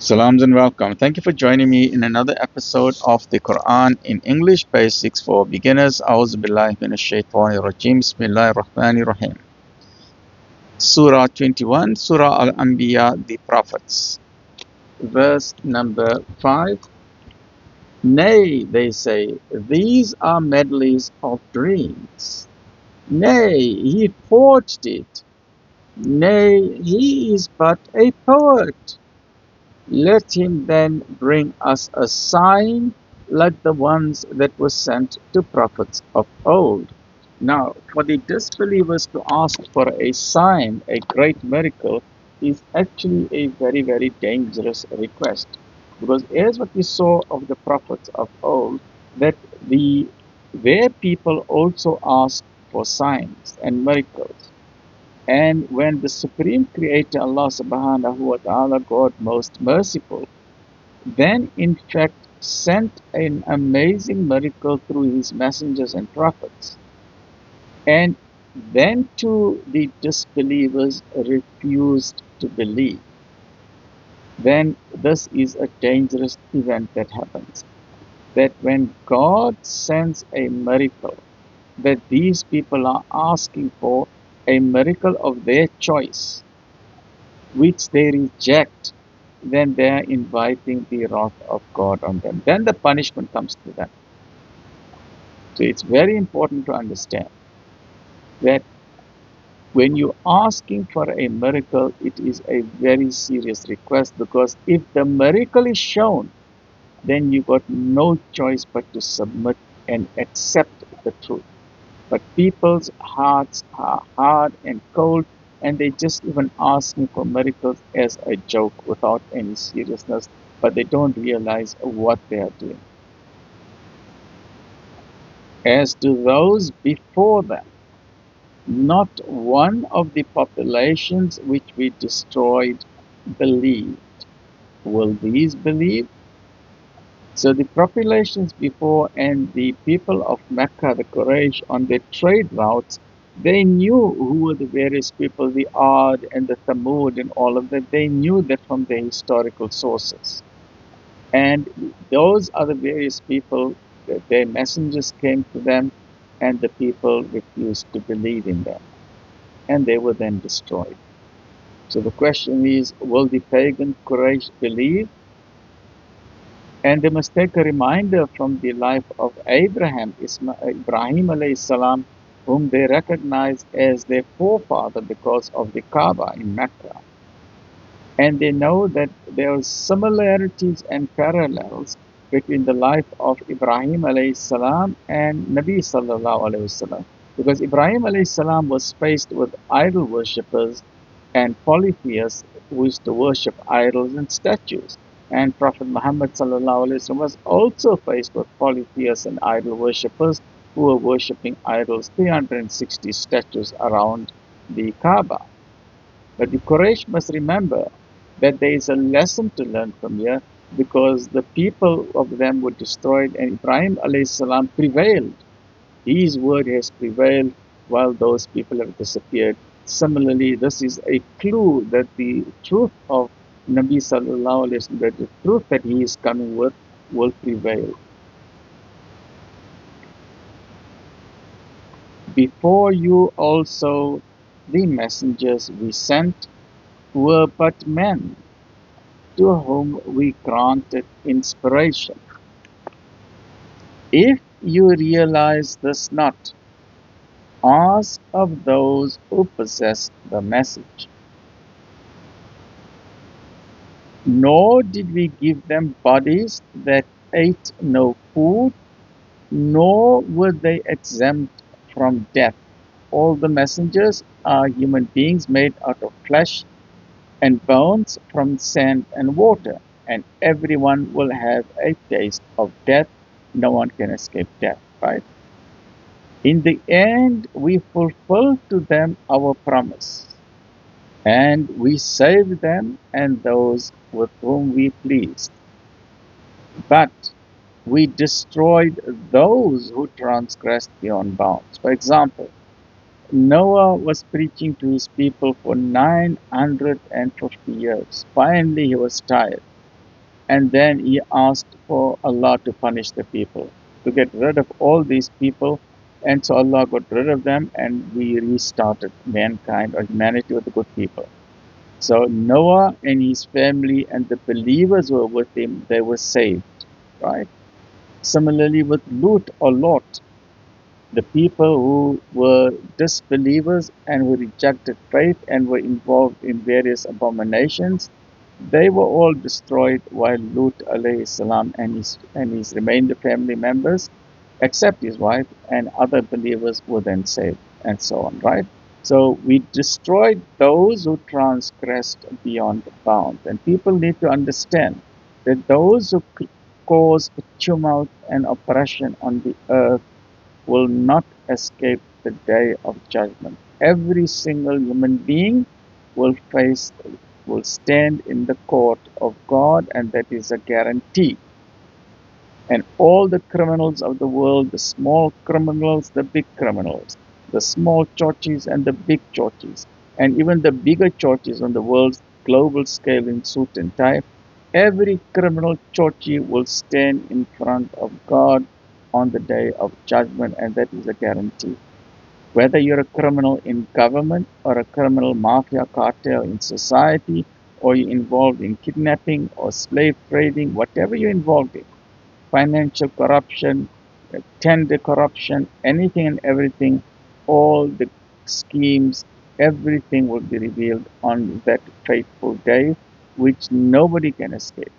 Salams and welcome. Thank you for joining me in another episode of the Quran in English Basics for Beginners. A'udhu billahi minash shaitanir rajim. Bismillahir rahmanir rahim. Surah 21, Surah Al-Anbiya, the Prophets. Verse number 5. Nay, they say, these are medleys of dreams. Nay, he forged it. Nay, he is but a poet. Let him then bring us a sign like the ones that were sent to prophets of old. Now, for the disbelievers to ask for a sign, a great miracle, is actually a very, very dangerous request. Because here's what we saw of the prophets of old, that their people also asked for signs and miracles. And when the Supreme Creator, Allah subhanahu wa ta'ala, God most merciful, then in fact sent an amazing miracle through his messengers and prophets, and then to the disbelievers refused to believe, then this is a dangerous event that happens. That when God sends a miracle that these people are asking for, a miracle of their choice, which they reject, then they are inviting the wrath of God on them. Then the punishment comes to them. So it's very important to understand that when you're asking for a miracle, it is a very serious request, because if the miracle is shown, then you got no choice but to submit and accept the truth. But people's hearts are hard and cold, and they just even asking for miracles as a joke without any seriousness, but they don't realize what they are doing. As to those before them, not one of the populations which we destroyed believed. Will these believe? So the populations before and the people of Mecca, the Quraysh, on their trade routes, they knew who were the various people, the Ad and the Thamud and all of that. They knew that from their historical sources. And those are the various people, their messengers came to them, and the people refused to believe in them. And they were then destroyed. So the question is, will the pagan Quraysh believe? And they must take a reminder from the life of Ibrahim alayhi salam, whom they recognize as their forefather because of the Kaaba in Mecca. And they know that there are similarities and parallels between the life of Ibrahim alayhi salam and Nabi Sal'lal'laa'hu A'layhi Was'sal'lam. Because Ibrahim alayhi salam was faced with idol worshippers and polytheists who used to worship idols and statues. And Prophet Mohamed was also faced with polytheists and idol worshippers who were worshipping idols, 360 statues around the Kaaba. But the Quraysh must remember that there is a lesson to learn from here, because the people of them were destroyed and Ibrahim alayhi salam prevailed. His word has prevailed while those people have disappeared. Similarly, this is a clue that the truth of Nabi Sallallahu Alaihi Wasallam, that the truth that he is coming with, will prevail. Before you also, the messengers we sent were but men, to whom we granted inspiration. If you realize this not, ask of those who possess the message. Nor did we give them bodies that ate no food, nor were they exempt from death. All the messengers are human beings made out of flesh and bones from sand and water, and everyone will have a taste of death. No one can escape death, right? In the end, we fulfill to them our promise, and we save them and those with whom we pleased. But we destroyed those who transgressed beyond bounds. For example, Noah was preaching to his people for 950 years. Finally, he was tired. And then he asked for Allah to punish the people, to get rid of all these people. And so Allah got rid of them, and we restarted mankind or humanity with the good people. So Noah and his family and the believers who were with him, they were saved, right? Similarly with Lut or Lot, the people who were disbelievers and who rejected faith and were involved in various abominations, they were all destroyed, while Lut alayhi salam and his remainder family members, except his wife and other believers, were then saved, and so on, right? So we destroyed those who transgressed beyond bounds. And people need to understand that those who cause tumult and oppression on the earth will not escape the day of judgment. Every single human being will will stand in the court of God, and that is a guarantee. And all the criminals of the world, the small criminals, the big criminals, the small churches and the big churches, and even the bigger churches on the world's global scale in suit and tie, every criminal churchy will stand in front of God on the day of judgment, and that is a guarantee. Whether you're a criminal in government or a criminal mafia cartel in society, or you're involved in kidnapping or slave trading, whatever you're involved in, financial corruption, tender corruption, anything and everything, all the schemes, everything will be revealed on that fateful day, which nobody can escape.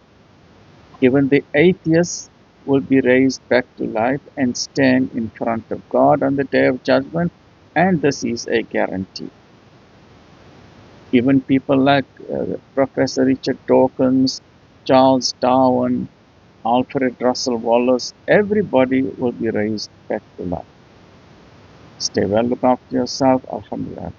Even the atheists will be raised back to life and stand in front of God on the day of judgment, and this is a guarantee. Even people like Professor Richard Dawkins, Charles Darwin, Alfred Russel Wallace, everybody will be raised back to life. Stay well, look after yourself. Alhamdulillah.